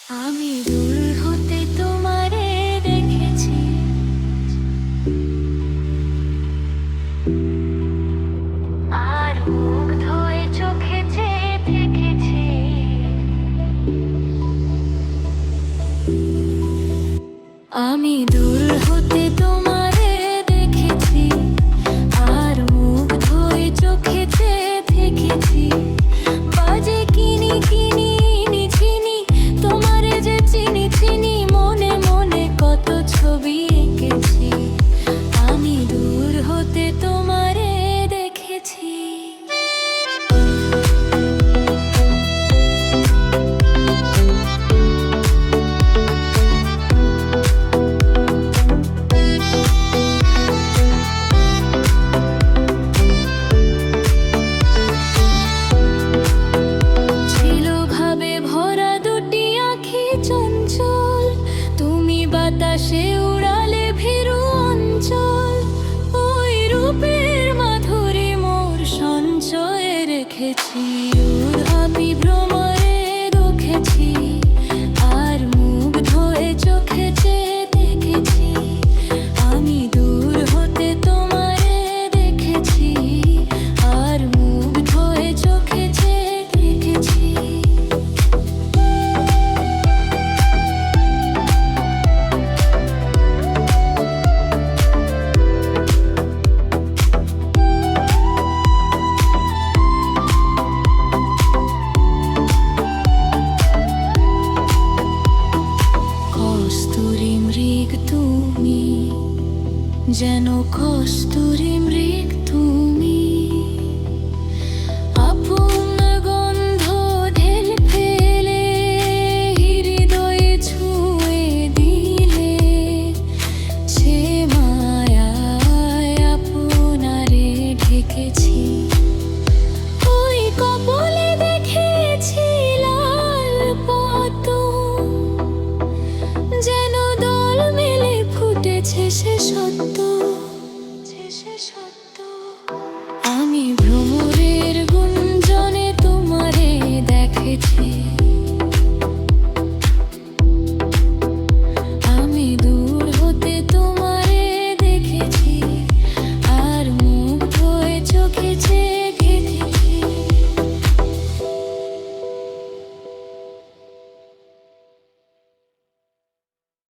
আমি দূর হতে তোমারে দেখেছি, আর মুগ্ধ হয়ে চোখে চেয়ে থেকেছি। আমি দূর হতে তোমারে দেখেছি, আর মুগ্ধ হয়ে চোখে চেয়ে থেকেছি। বাজে কিনি কিনি চিনি, তোমারে যে চিনি চিনি, মনে মনে কত ছবি এঁকেছি। আমি দূর হতে তোমারে দেখেছি। চঞ্চল তুমি বাতাসে উড়ালে ভীরু অঞ্চল, ওই রূপের মাধুরী মোর সঞ্চয়ে রেখেছি। আমি ভ্রমরে রুখেছি, আর মুগ্ধ হয়ে চোখে চেয়ে দেখেছি। আমি দূর হতে তোমারে দেখেছি, আর মুগ্ধ হয়ে চোখে চেয়ে দেখেছি। কস্তুরী মৃগ তুমি, যেন কস্তুরী মৃগ তুমি, আপন গন্ধ ঢেলে ফেলে হৃদয়ে ছুঁয়ে দিলে। সে মায়ায় আপনারে ঢেকেছি, ওই কপলে দেখেছি লাল পদ্ম, যেন দল মেলে ফুটেছে সে সত্য। আমি ভ্রমরের গুঞ্জনে তোমারে দেখেছি।